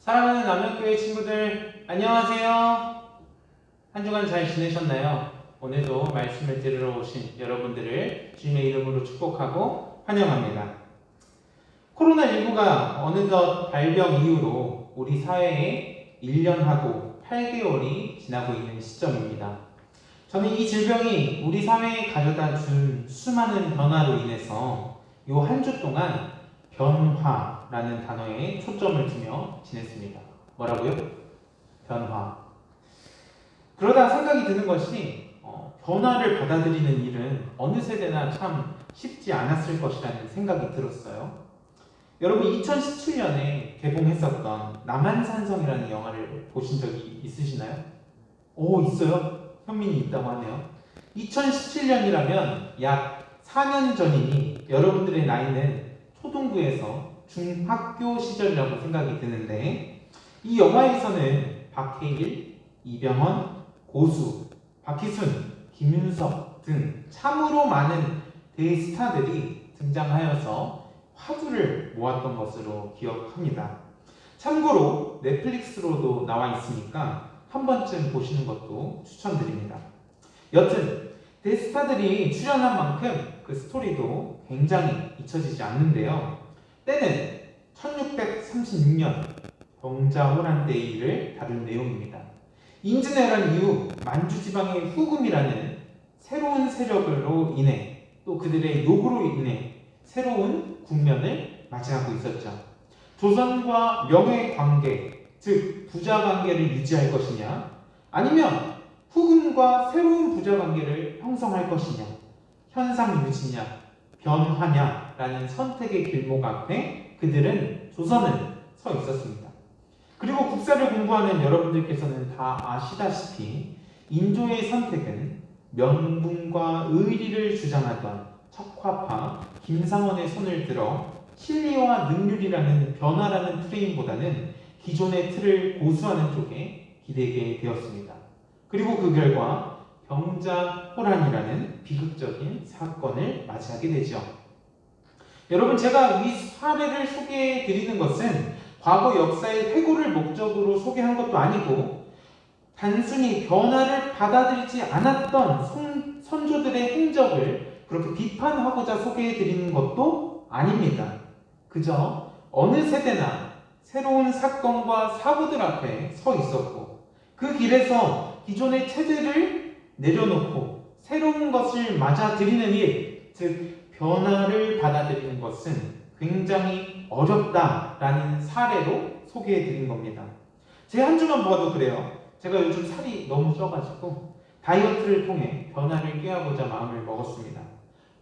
사랑하는 남영교회 친구들, 안녕하세요. 한 주간 잘 지내셨나요? 오늘도 말씀을 들으러 오신 여러분들을 주님의 이름으로 축복하고 환영합니다. 코로나19가 어느덧 발병 이후로 우리 사회에 1년하고 8개월이 지나고 있는 시점입니다. 저는 이 질병이 우리 사회에 가져다 준 수많은 변화로 인해서 이 한 주 동안 변화라는 단어에 초점을 두며 지냈습니다. 뭐라고요? 변화. 그러다 생각이 드는 것이 변화를 받아들이는 일은 어느 세대나 참 쉽지 않았을 것이라는 생각이 들었어요. 여러분 2017년에 개봉했었던 남한산성이라는 영화를 보신 적이 있으시나요? 오, 있어요? 현민이 있다고 하네요. 2017년이라면 약 4년 전이니 여러분들의 나이는 초등부에서 중학교 시절이라고 생각이 드는데, 이 영화에서는 박해일, 이병헌, 고수, 박희순, 김윤석 등 참으로 많은 대스타들이 등장하여서 화두를 모았던 것으로 기억합니다. 참고로 넷플릭스로도 나와 있으니까 한 번쯤 보시는 것도 추천드립니다. 여튼 대스타들이 출연한 만큼 그 스토리도 굉장히 잊혀지지 않는데요. 때는 1636년 병자호란대의를 다룬 내용입니다. 임진왜란 이후 만주지방의 후금이라는 새로운 세력으로 인해 또 그들의 욕으로 인해 새로운 국면을 맞이하고 있었죠. 조선과 명예관계, 즉 부자관계를 유지할 것이냐, 아니면 후금과 새로운 부자관계를 형성할 것이냐, 현상 유지냐, 변화냐라는 선택의 길목 앞에 그들은 조선은 서 있었습니다. 그리고 국사를 공부하는 여러분들께서는 다 아시다시피 인조의 선택은 명분과 의리를 주장하던 척화파 김상원의 손을 들어 실리와 능률이라는 변화라는 프레임보다는 기존의 틀을 고수하는 쪽에 기대게 되었습니다. 그리고 그 결과 병자호란이라는 비극적인 사건을 맞이하게 되죠. 여러분, 제가 이 사례를 소개해 드리는 것은 과거 역사의 회고를 목적으로 소개한 것도 아니고 단순히 변화를 받아들이지 않았던 선조들의 행적을 그렇게 비판하고자 소개해 드리는 것도 아닙니다. 그저 어느 세대나 새로운 사건과 사고들 앞에 서 있었고 그 길에서 기존의 체제를 내려놓고 새로운 것을 맞아들이는 일, 즉 변화를 받아들이는 것은 굉장히 어렵다라는 사례로 소개해 드린 겁니다. 제 한 주만 보아도 그래요. 제가 요즘 살이 너무 쪄가지고 다이어트를 통해 변화를 꾀하고자 마음을 먹었습니다.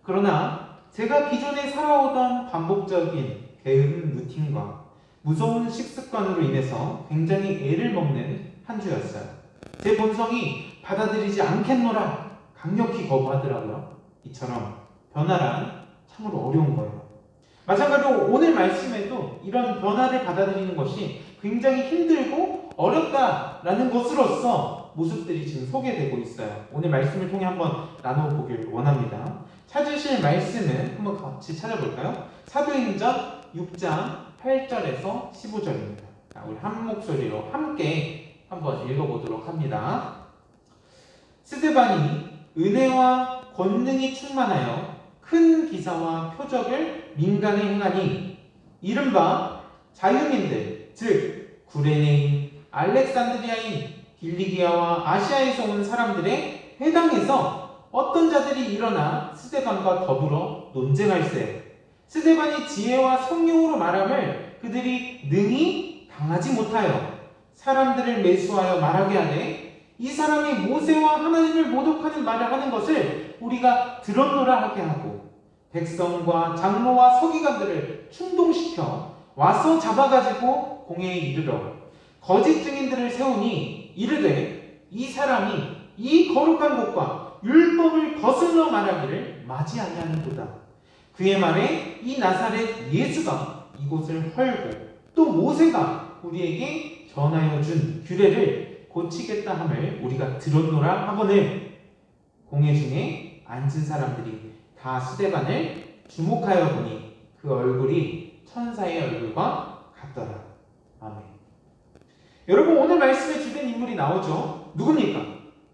그러나 제가 기존에 살아오던 반복적인 게으른 루틴과 무서운 식습관으로 인해서 굉장히 애를 먹는 한 주였어요. 제 본성이 받아들이지 않겠노라 강력히 거부하더라고요. 이처럼 변화란 참으로 어려운 거예요. 마찬가지로 오늘 말씀에도 이런 변화를 받아들이는 것이 굉장히 힘들고 어렵다라는 것으로서 모습들이 지금 소개되고 있어요. 오늘 말씀을 통해 한번 나눠보길 원합니다. 찾으실 말씀은 한번 같이 찾아볼까요? 사도행전 6장 8절에서 15절입니다. 우리 한 목소리로 함께 한번 읽어보도록 합니다. 스데반이 은혜와 권능이 충만하여 큰 기사와 표적을 민간에 행하니 이른바 자유민들, 즉 구레네인, 알렉산드리아인, 길리기아와 아시아에서 온 사람들의 회당에서 어떤 자들이 일어나 스데반과 더불어 논쟁할세. 스데반이 지혜와 성령으로 말함을 그들이 능히 당하지 못하여 사람들을 매수하여 말하게 하되 이 사람이 모세와 하나님을 모독하는 말을 하는 것을 우리가 들었노라 하게 하고 백성과 장로와 서기관들을 충동시켜 와서 잡아가지고 공회에 이르러 거짓 증인들을 세우니 이르되 이 사람이 이 거룩한 곳과 율법을 거슬러 말하기를 맞이 아니하는도다. 그의 말에 이 나사렛 예수가 이곳을 헐고 또 모세가 우리에게 전하여 준 규례를 고치겠다 함을 우리가 들었노라 하거늘 공회 중에 앉은 사람들이 다 스데반을 주목하여 보니 그 얼굴이 천사의 얼굴과 같더라. 아멘. 여러분 오늘 말씀에 주된 인물이 나오죠. 누굽니까?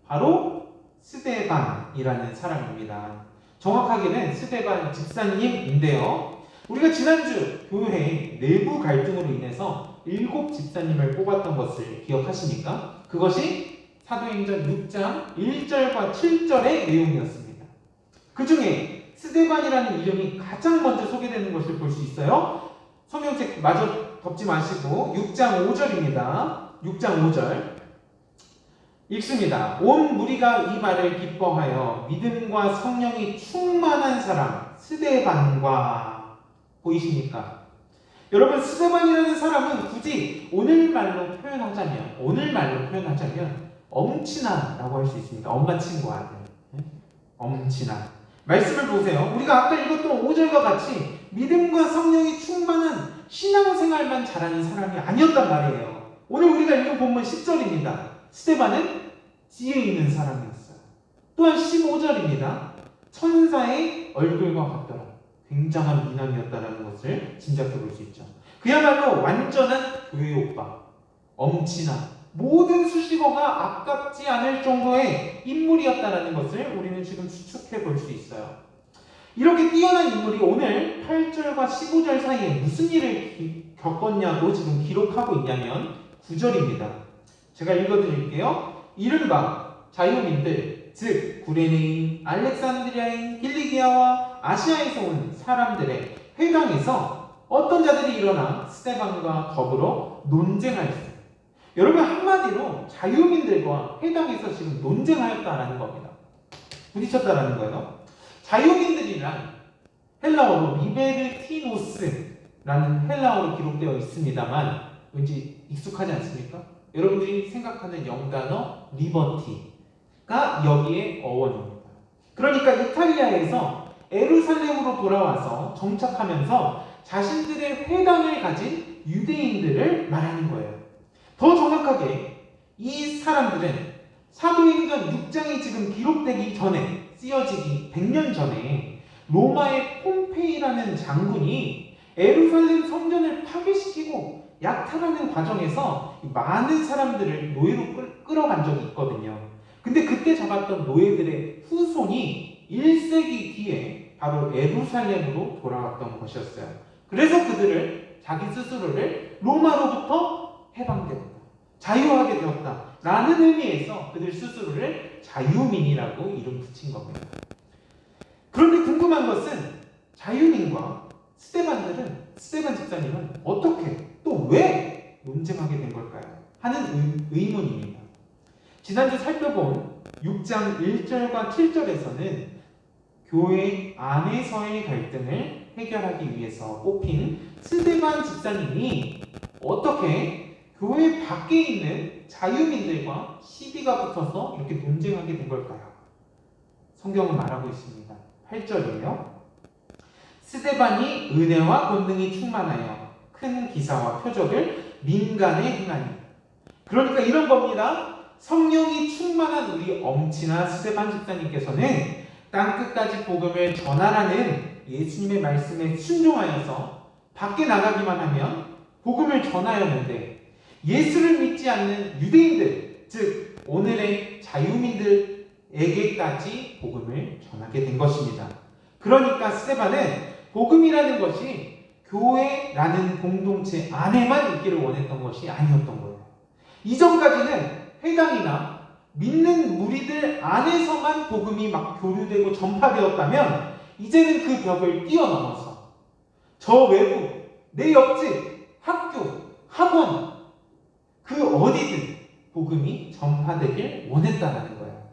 바로 스데반이라는 사람입니다. 정확하게는 스데반 집사님인데요. 우리가 지난주 교회 내부 갈등으로 인해서 7 집사님을 뽑았던 것을 기억하십니까? 그것이 사도행전 6장 1절과 7절의 내용이었습니다. 그 중에 스데반이라는 이름이 가장 먼저 소개되는 것을 볼 수 있어요. 성경책 마저 덮지 마시고 6장 5절입니다. 6장 5절 읽습니다. 온 무리가 이 말을 기뻐하여 믿음과 성령이 충만한 사람 스데반과 보이십니까? 여러분 스데반이라는 사람은 굳이 오늘말로 표현하자면 엄친아라고 할 수 있습니다. 엄마 친구 아들 엄친아. 말씀을 보세요. 우리가 아까 읽었던 5절과 같이 믿음과 성령이 충만한 신앙생활만 잘하는 사람이 아니었단 말이에요. 오늘 우리가 읽은 본문 10절입니다. 스데반은 지혜 있는 사람이었어요. 또한 15절입니다. 천사의 얼굴과 같더라. 굉장한 미남이었다는 것을 짐작해 볼 수 있죠. 그야말로 완전한 교회 오빠, 엄친아, 모든 수식어가 아깝지 않을 정도의 인물이었다는 것을 우리는 지금 추측해 볼 수 있어요. 이렇게 뛰어난 인물이 오늘 8절과 15절 사이에 무슨 일을 겪었냐고 지금 기록하고 있냐면 9절입니다. 제가 읽어드릴게요. 이른바 자유민들, 즉 구레네인, 알렉산드리아인, 길리기아와 아시아에서 온 사람들의 회당에서 어떤 자들이 일어나 스데반과 더불어 논쟁하였어요. 여러분 한마디로 자유민들과 회당에서 지금 논쟁하였다라는 겁니다. 부딪혔다라는 거예요. 자유민들이란 헬라어로 리베르티노스라는 헬라어로 기록되어 있습니다만 왠지 익숙하지 않습니까? 여러분들이 생각하는 영단어 리버티가 여기에 어원입니다. 그러니까 이탈리아에서 에루살렘으로 돌아와서 정착하면서 자신들의 회당을 가진 유대인들을 말하는 거예요. 더 정확하게 이 사람들은 사도행전 6장이 지금 기록되기 전에, 쓰여지기 100년 전에 로마의 폼페이라는 장군이 에루살렘 성전을 파괴시키고 약탈하는 과정에서 많은 사람들을 노예로 끌어간 적이 있거든요. 근데 그때 잡았던 노예들의 후손이 1세기 뒤에 바로 에루살렘으로 돌아왔던 것이었어요. 그래서 그들을 자기 스스로를 로마로부터 해방되었다, 자유하게 되었다 라는 의미에서 그들 스스로를 자유민이라고 이름 붙인 겁니다. 그런데 궁금한 것은 자유민과 스데반 집사님은 어떻게 또 왜 논쟁하게 된 걸까요? 하는 의문입니다. 지난주 살펴본 6장 1절과 7절에서는 교회 안에서의 갈등을 해결하기 위해서 뽑힌 스데반 집사님이 어떻게 교회 밖에 있는 자유민들과 시비가 붙어서 이렇게 논쟁하게 된 걸까요? 성경은 말하고 있습니다. 8절이에요. 스데반이 은혜와 권능이 충만하여 큰 기사와 표적을 민간에 행하니. 그러니까 이런 겁니다. 성령이 충만한 우리 엄친아 스데반 집사님께서는 땅끝까지 복음을 전하라는 예수님의 말씀에 순종하여서 밖에 나가기만 하면 복음을 전하였는데, 예수를 믿지 않는 유대인들, 즉 오늘의 자유민들에게까지 복음을 전하게 된 것입니다. 그러니까 스데반은 복음이라는 것이 교회라는 공동체 안에만 있기를 원했던 것이 아니었던 거예요. 이전까지는 회당이나 믿는 무리들 안에서만 복음이 막 교류되고 전파되었다면, 이제는 그 벽을 뛰어넘어서 저 외부, 내 옆집, 학교, 학원, 그 어디든 복음이 전파되길 원했다는 거예요.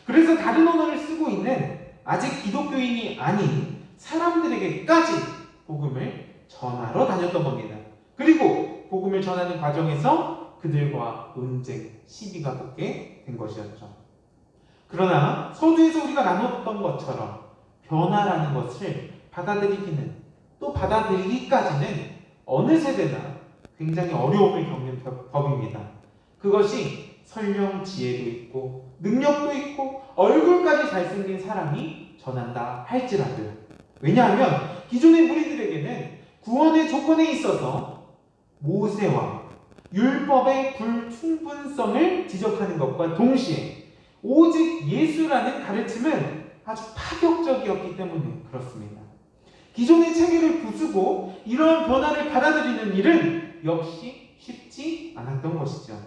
그래서 다른 언어를 쓰고 있는 아직 기독교인이 아닌 사람들에게까지 복음을 전하러 다녔던 겁니다. 그리고 복음을 전하는 과정에서 그들과 논쟁, 시비가 붙게 된 것이었죠. 그러나 서두에서 우리가 나눴던 것처럼 변화라는 것을 받아들이기는, 또 받아들이기까지는 어느 세대나 굉장히 어려움을 겪는 법입니다. 그것이 설령 지혜도 있고 능력도 있고 얼굴까지 잘생긴 사람이 전한다 할지라도. 왜냐하면 기존의 무리들에게는 구원의 조건에 있어서 모세와 율법의 불충분성을 지적하는 것과 동시에 오직 예수라는 가르침은 아주 파격적이었기 때문에 그렇습니다. 기존의 체계를 부수고 이러한 변화를 받아들이는 일은 역시 쉽지 않았던 것이죠.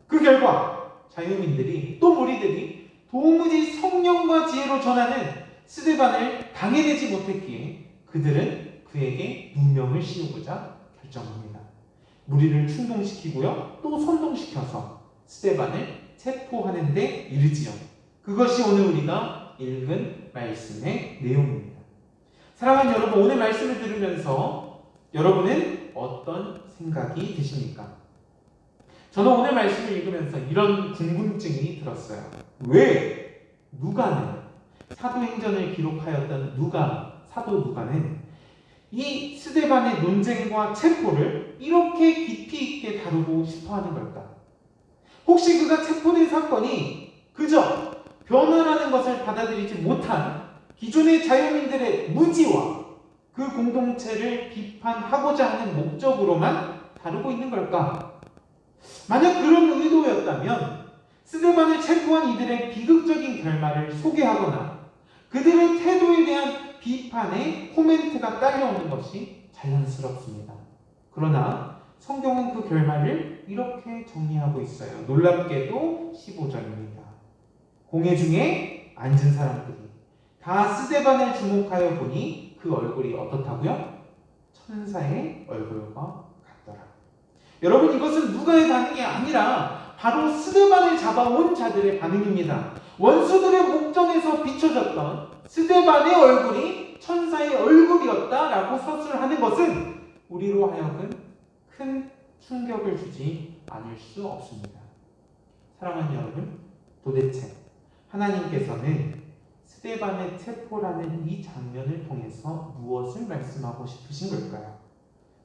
그 결과 자유민들이 또 무리들이 도무지 성령과 지혜로 전하는 스데반을 당해내지 못했기에 그들은 그에게 누명을 씌우고자 결정합니다. 무리를 충동시키고요, 또 선동시켜서 스데반을 체포하는 데 이르지요. 그것이 오늘 우리가 읽은 말씀의 내용입니다. 사랑하는 여러분, 오늘 말씀을 들으면서 여러분은 어떤 생각이 드십니까? 저는 오늘 말씀을 읽으면서 이런 궁금증이 들었어요. 왜 누가는, 사도행전을 기록하였던 사도 누가는 이 스데반의 논쟁과 체포를 이렇게 깊이 있게 다루고 싶어하는 걸까? 혹시 그가 체포된 사건이 그저 변화라는 것을 받아들이지 못한 기존의 자유민들의 무지와 그 공동체를 비판하고자 하는 목적으로만 다루고 있는 걸까? 만약 그런 의도였다면 스데반을 체포한 이들의 비극적인 결말을 소개하거나 그들의 태도에 대한 비판의 코멘트가 딸려오는 것이 자연스럽습니다. 그러나 성경은 그 결말을 이렇게 정리하고 있어요. 놀랍게도 15절입니다. 공회 중에 앉은 사람들이 다 스데반을 주목하여 보니 그 얼굴이 어떻다고요? 천사의 얼굴과 같더라. 여러분, 이것은 누가의 반응이 아니라 바로 스데반을 잡아온 자들의 반응입니다. 원수들의 목전에서 비춰졌던 스데반의 얼굴이 천사의 얼굴이었다라고 서술하는 것은 우리로 하여금 큰 충격을 주지 않을 수 없습니다. 사랑하는 여러분, 도대체 하나님께서는 스데반의 체포라는 이 장면을 통해서 무엇을 말씀하고 싶으신 걸까요?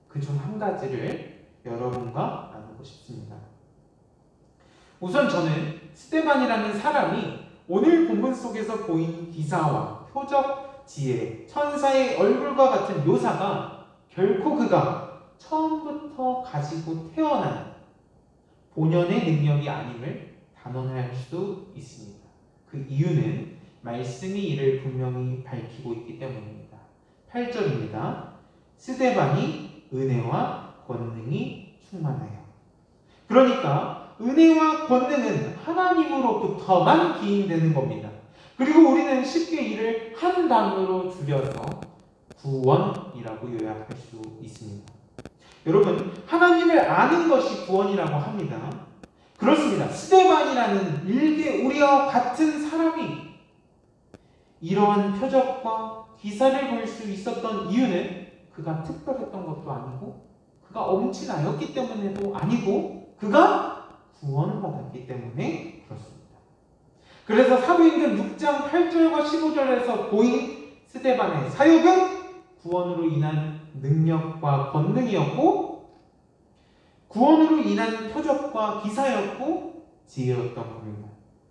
그중 한 가지를 여러분과 나누고 싶습니다. 우선 저는 스데반이라는 사람이 오늘 본문 속에서 보인 기사와 표적, 지혜, 천사의 얼굴과 같은 묘사가 결코 그가 처음부터 가지고 태어난 본연의 능력이 아님을 단언할 수 있습니다. 그 이유는 말씀이 이를 분명히 밝히고 있기 때문입니다. 8절입니다. 스데반이 은혜와 권능이 충만하여. 그러니까 은혜와 권능은 하나님으로부터만 기인되는 겁니다. 그리고 우리는 쉽게 이를 한 단어로 줄여서 구원이라고 요약할 수 있습니다. 여러분, 하나님을 아는 것이 구원이라고 합니다. 그렇습니다. 스데반이라는 일개 우리와 같은 사람이 이러한 표적과 기사를 볼 수 있었던 이유는 그가 특별했던 것도 아니고 그가 엄친아였기 때문에도 아니고 그가 구원받았기 때문에 그렇습니다. 그래서 사도행전 6장 8절과 15절에서 보인 스데반의 사역은 구원으로 인한 능력과 권능이었고 구원으로 인한 표적과 기사였고 지혜였던 겁니다.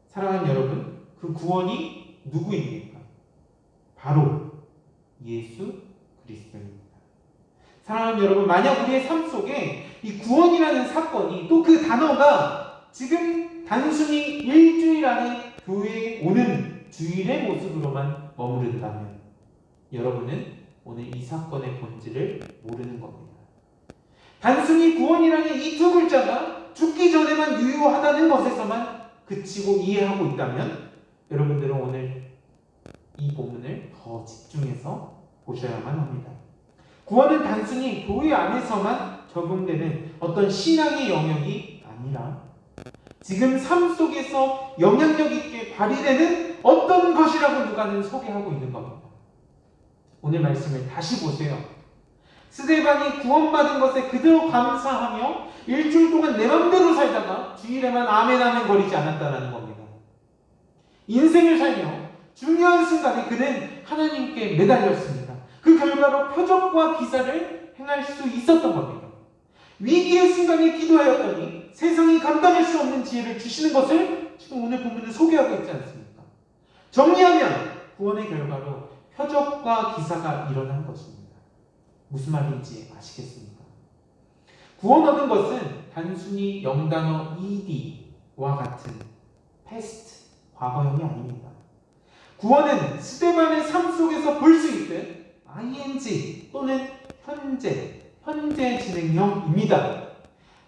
사랑하는 여러분, 그 구원이 누구입니까? 바로 예수 그리스도입니다. 사랑하는 여러분, 만약 우리의 삶 속에 이 구원이라는 사건이 또 그 단어가 지금 단순히 일주일 안에 교회에 오는 주일의 모습으로만 머무른다면 여러분은 오늘 이 사건의 본질을 모르는 겁니다. 단순히 구원이라는 이 두 글자가 죽기 전에만 유효하다는 것에서만 그치고 이해하고 있다면 여러분들은 오늘 이 본문을 더 집중해서 보셔야만 합니다. 구원은 단순히 교회 안에서만 적용되는 어떤 신앙의 영역이 아니라 지금 삶 속에서 영향력 있게 발휘되는 어떤 것이라고 누가는 소개하고 있는 겁니다. 오늘 말씀을 다시 보세요. 스데반이 구원받은 것에 그대로 감사하며 일주일 동안 내 맘대로 살다가 주일에만 아멘 아멘 거리지 않았다는 겁니다. 인생을 살며 중요한 순간에 그는 하나님께 매달렸습니다. 그 결과로 표적과 기사를 행할 수 있었던 겁니다. 위기의 순간에 기도하였더니 세상이 감당할 수 없는 지혜를 주시는 것을 지금 오늘 본문은 소개하고 있지 않습니까? 정리하면 구원의 결과로 표적과 기사가 일어난 것입니다. 무슨 말인지 아시겠습니까? 구원 얻은 것은 단순히 영단어 ed와 같은 past, 과거형이 아닙니다. 구원은 스데반의 삶 속에서 볼 수 있듯 ing 또는 현재 진행형입니다.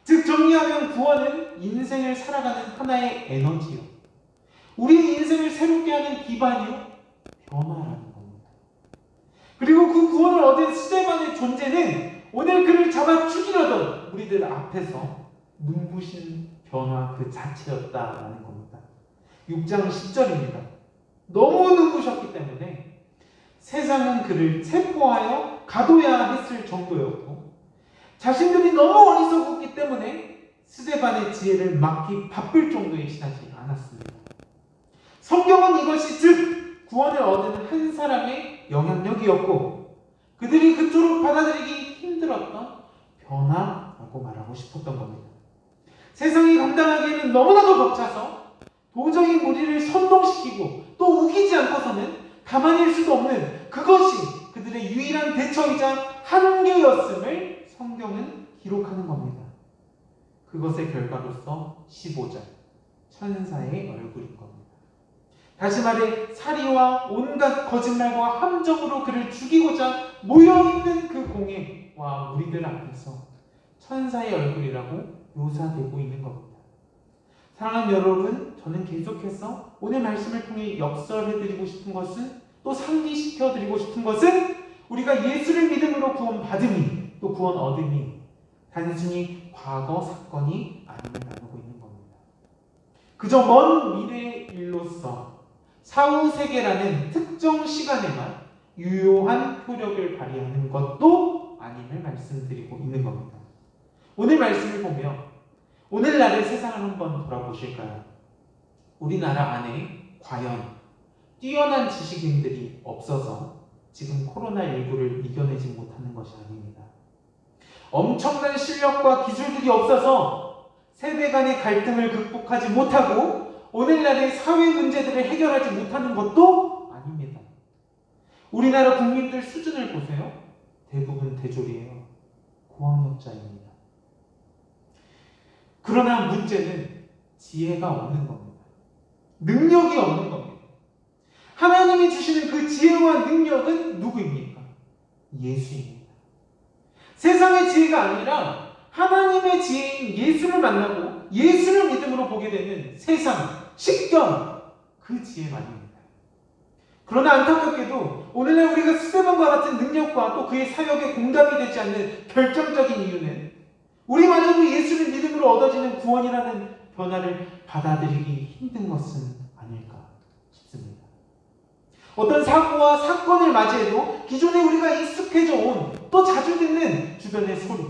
즉 정리하면 구원은 인생을 살아가는 하나의 에너지요. 우리의 인생을 새롭게 하는 기반이요. 변화라는 겁니다. 그리고 그 구원을 얻은 스데반의 존재는 오늘 그를 잡아 죽이려던 우리들 앞에서 눈부신 변화 그 자체였다라는 겁니다. 6장 10절입니다. 너무 눈부셨기 때문에 세상은 그를 체포하여 가둬야 했을 정도였고 자신들이 너무 어리석었기 때문에 스데반의 지혜를 막기 바쁠 정도에 지나지 않았습니다. 성경은 이것이 즉 구원을 얻은 한 사람의 영향력이었고 그들이 그토록 받아들이기 힘들었던 변화라고 말하고 싶었던 겁니다. 세상이 감당하기에는 너무나도 벅차서 도저히 우리를 선동시키고 또 우기지 않고서는 가만히 있을 수도 없는 그것이 그들의 유일한 대처이자 한계였음을 성경은 기록하는 겁니다. 그것의 결과로서 15절 천사의 얼굴인 겁니다. 다시 말해 사리와 온갖 거짓말과 함정으로 그를 죽이고자 모여있는 그 공회와 우리들 앞에서 천사의 얼굴이라고 묘사되고 있는 겁니다. 사랑하는 여러분, 저는 계속해서 오늘 말씀을 통해 역설해드리고 싶은 것은 또 상기시켜드리고 싶은 것은 우리가 예수를 믿음으로 구원받음이 또 구원 얻음이 단순히 과거 사건이 아님을 나누고 있는 겁니다. 그저 먼 미래의 일로서 사후세계라는 특정 시간에만 유효한 효력을 발휘하는 것도 아님을 말씀드리고 있는 겁니다. 오늘 말씀을 보며 오늘날의 세상을 한번 돌아보실까요? 우리나라 안에 과연 뛰어난 지식인들이 없어서 지금 코로나19를 이겨내지 못하는 것이 아닙니다. 엄청난 실력과 기술들이 없어서 세대 간의 갈등을 극복하지 못하고 오늘날의 사회 문제들을 해결하지 못하는 것도 아닙니다. 우리나라 국민들 수준을 보세요. 대부분 대졸이에요. 고학력자입니다. 그러나 문제는 지혜가 없는 겁니다. 능력이 없는 겁니다. 하나님이 주시는 그 지혜와 능력은 누구입니까? 예수입니다. 세상의 지혜가 아니라 하나님의 지혜인 예수를 만나고 예수를 믿음으로 보게 되는 세상, 식견, 그 지혜만입니다. 그러나 안타깝게도 오늘날 우리가 스데반과 같은 능력과 또 그의 사역에 공감이 되지 않는 결정적인 이유는 우리마저도 예수를 믿음으로 얻어지는 구원이라는 변화를 받아들이기 힘든 것은 아닐까 싶습니다. 어떤 사고와 사건을 맞이해도 기존에 우리가 익숙해져 온 또 자주 듣는 주변의 소리,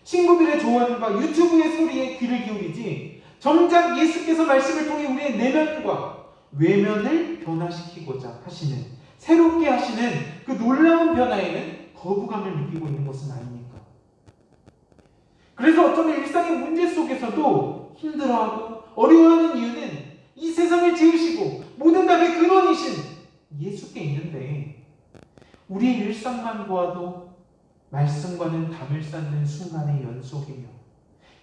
친구들의 조언과 유튜브의 소리에 귀를 기울이지 정작 예수께서 말씀을 통해 우리의 내면과 외면을 변화시키고자 하시는, 새롭게 하시는 그 놀라운 변화에는 거부감을 느끼고 있는 것은 아닙니까? 그래서 어쩌면 일상의 문제 속에서도 힘들어하고 어려워하는 이유는 이 세상을 지으시고 모든 답의 근원이신 예수께 있는데 우리의 일상만 보아도 말씀과는 담을 쌓는 순간의 연속이며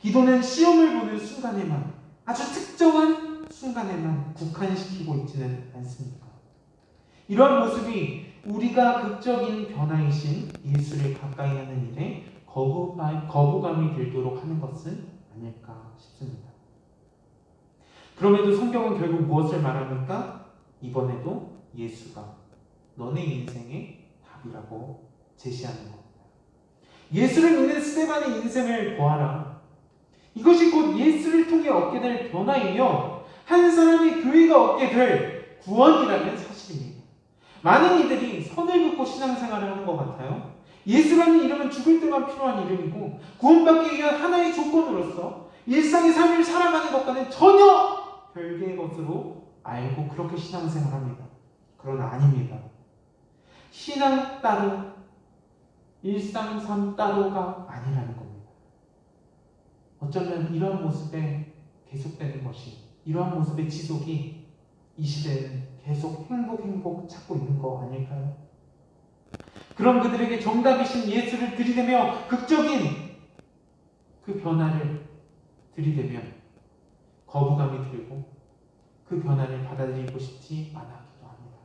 기도는 시험을 보는 순간에만, 아주 특정한 순간에만 국한시키고 있지는 않습니까? 이러한 모습이 우리가 극적인 변화이신 예수를 가까이 하는 일에 거부감이 들도록 하는 것은 아닐까 싶습니다. 그럼에도 성경은 결국 무엇을 말합니까? 이번에도 예수가 너네 인생의 답이라고 제시하는 겁니다. 예수를 믿는 스데반의 인생을 보아라. 이것이 곧 예수를 통해 얻게 될 변화이며 한 사람의 교회가 얻게 될 구원이라는 사실입니다. 많은 이들이 선을 긋고 신앙생활을 하는 것 같아요. 예수라는 이름은 죽을 때만 필요한 이름이고 구원받기 위한 하나의 조건으로서 일상의 삶을 살아가는 것과는 전혀 별개의 것으로 알고 그렇게 신앙생활합니다. 그러나 아닙니다. 신앙 따로, 일상 삶 따로가 아니라는 겁니다. 어쩌면 이러한 모습에 계속되는 것이, 이러한 모습의 지속이 이 시대에는 계속 행복 찾고 있는 거 아닐까요? 그런 그들에게 정답이신 예수를 들이대며 극적인 그 변화를 들이대면 거부감이 들고 그 변화를 받아들이고 싶지 않아 하기도 합니다.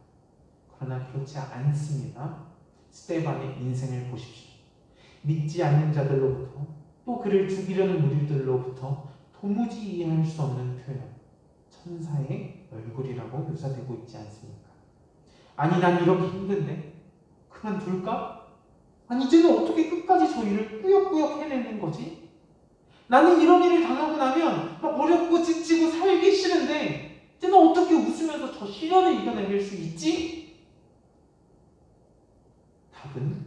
그러나 그렇지 않습니다. 스데반의 인생을 보십시오. 믿지 않는 자들로부터 또 그를 죽이려는 무리들로부터 도무지 이해할 수 없는 표현, 천사의 얼굴이라고 묘사되고 있지 않습니까? 아니 난 이렇게 힘든데 그만둘까? 아니 이제는 어떻게 끝까지 저 일을 꾸역꾸역 해내는 거지? 나는 이런 일을 당하고 나면 막 어렵고 지치고 살기 싫은데 이제는 어떻게 웃으면서 저 시련을 이겨내릴 수 있지? 답은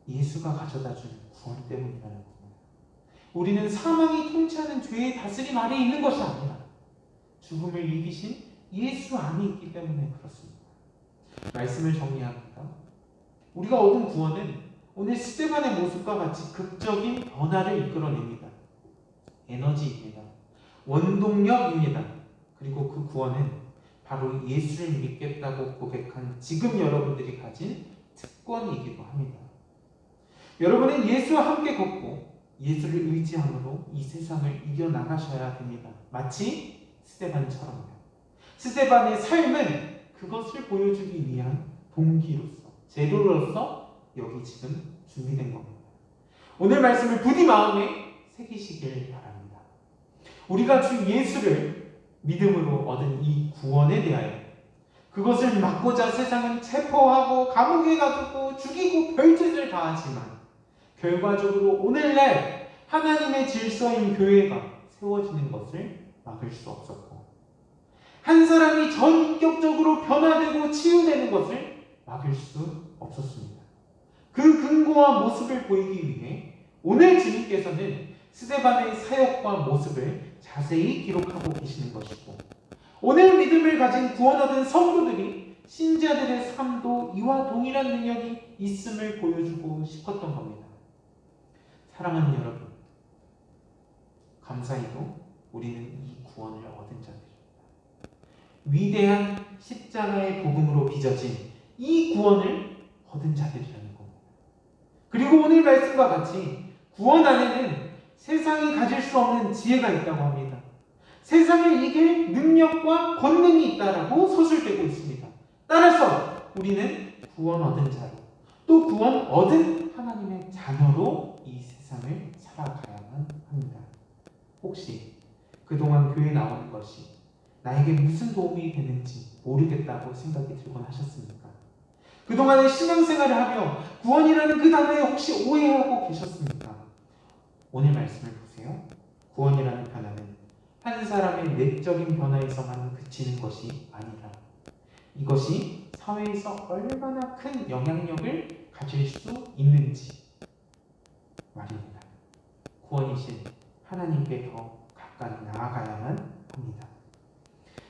예수가 가져다준 구원 때문이라는 겁니다. 우리는 사망이 통치하는 죄의 다스림 아래에 있는 것이 아니라 죽음을 이기신 예수 안에 있기 때문에 그렇습니다. 말씀을 정리합니다. 우리가 얻은 구원은 오늘 스데반의 모습과 같이 극적인 변화를 이끌어냅니다. 에너지입니다. 원동력입니다. 그리고 그 구원은 바로 예수를 믿겠다고 고백한 지금 여러분들이 가진 특권이기도 합니다. 여러분은 예수와 함께 걷고 예수를 의지함으로 이 세상을 이겨나가셔야 됩니다. 마치 스데반처럼요. 스데반의 삶은 그것을 보여주기 위한 동기로서, 재료로서 여기 지금 준비된 겁니다. 오늘 말씀을 부디 마음에 새기시길 바랍니다. 우리가 주 예수를 믿음으로 얻은 이 구원에 대하여 그것을 막고자 세상은 체포하고 감옥에 가두고 죽이고 별짓을 다하지만 결과적으로 오늘날 하나님의 질서인 교회가 세워지는 것을 막을 수 없었고 한 사람이 전격적으로 변화되고 치유되는 것을 막을 수 없었습니다. 그 근거와 모습을 보이기 위해 오늘 주님께서는 스데반의 사역과 모습을 자세히 기록하고 계시는 것이고 오늘 믿음을 가진 구원 얻은 성도들이 신자들의 삶도 이와 동일한 능력이 있음을 보여주고 싶었던 겁니다. 사랑하는 여러분, 감사히도 우리는 이 구원을 얻은 자들입니다. 위대한 십자가의 복음으로 빚어진 이 구원을 얻은 자들이라는 겁니다. 그리고 오늘 말씀과 같이 구원 안에는 세상이 가질 수 없는 지혜가 있다고 합니다. 세상을 이길 능력과 권능이 있다라고 서술되고 있습니다. 따라서 우리는 구원 얻은 자로 또 구원 얻은 하나님의 자녀로 이 세상을 살아가야만 합니다. 혹시 그동안 교회에 나오는 것이 나에게 무슨 도움이 되는지 모르겠다고 생각이 들곤 하셨습니까? 그동안의 신앙생활을 하며 구원이라는 그 단어에 혹시 오해하고 계셨습니까? 오늘 말씀을 보세요. 구원이라는 변화는 한 사람의 내적인 변화에서만 그치는 것이 아니라 이것이 사회에서 얼마나 큰 영향력을 가질 수 있는지 말입니다. 구원이신 하나님께 더 가까이 나아가야만 합니다.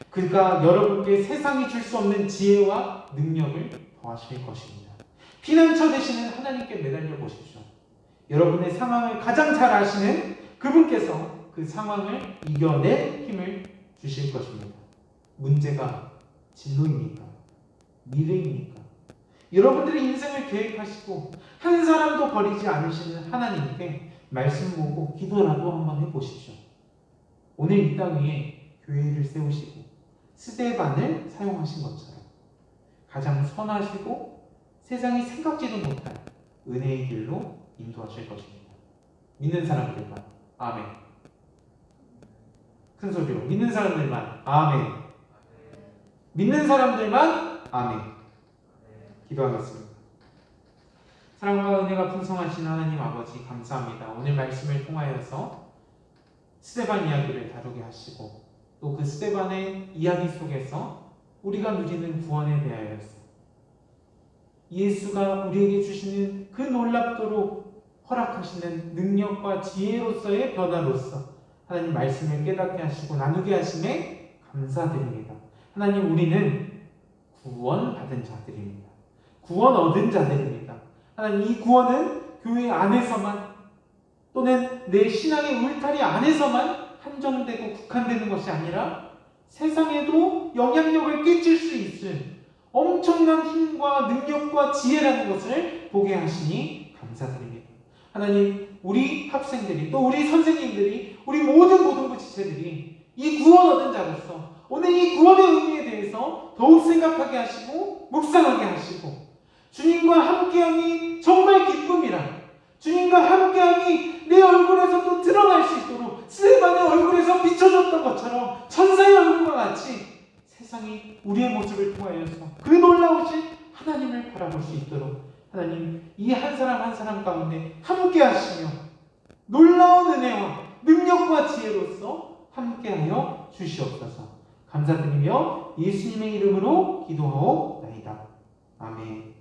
그가 여러분께 세상이 줄 수 없는 지혜와 능력을 더하실 것입니다. 피난처 되시는 하나님께 매달려 보십시오. 여러분의 상황을 가장 잘 아시는 그분께서 그 상황을 이겨낼 힘을 주실 것입니다. 문제가 진로입니까? 미래입니까? 여러분들의 인생을 계획하시고 한 사람도 버리지 않으시는 하나님께 말씀 보고 기도라도 한번 해보십시오. 오늘 이 땅 위에 교회를 세우시고 스데반을 사용하신 것처럼 가장 선하시고 세상이 생각지도 못할 은혜의 길로 인도하실 것입니다. 믿는 사람들만 아멘. 큰 소리로 믿는 사람들만 아멘. 믿는 사람들만 아멘. 기도하겠습니다. 사랑과 은혜가 풍성하신 하나님 아버지 감사합니다. 오늘 말씀을 통하여서 스데반 이야기를 다루게 하시고 또 그 스데반의 이야기 속에서 우리가 누리는 구원에 대하여서 예수가 우리에게 주시는 그 놀랍도록 허락하시는 능력과 지혜로서의 변화로서 하나님 말씀을 깨닫게 하시고 나누게 하심에 감사드립니다. 하나님 우리는 구원받은 자들입니다. 구원 얻은 자들입니다. 하나님 이 구원은 교회 안에서만 또는 내 신앙의 울타리 안에서만 한정되고 국한되는 것이 아니라 세상에도 영향력을 끼칠 수 있을 엄청난 힘과 능력과 지혜라는 것을 보게 하시니 감사드립니다. 하나님 우리 학생들이 또 우리 선생님들이 우리 모든 고등부 구원 얻은 자로서 오늘 이 구원의 의미에 대해서 더욱 생각하게 하시고 묵상하게 하시고 주님과 함께함이 정말 기쁨이라 주님과 함께함이 내 얼굴에서도 드러날 수 있도록 스데반의 얼굴에서 비춰졌던 것처럼 천사의 얼굴과 같이 세상이 우리의 모습을 통하여서 그 놀라우신 하나님을 바라볼 수 있도록 하나님 이 한 사람 한 사람 가운데 함께 하시며 놀라운 은혜와 능력과 지혜로서 함께하여 주시옵소서. 감사드리며 예수님의 이름으로 기도하옵나이다. 아멘.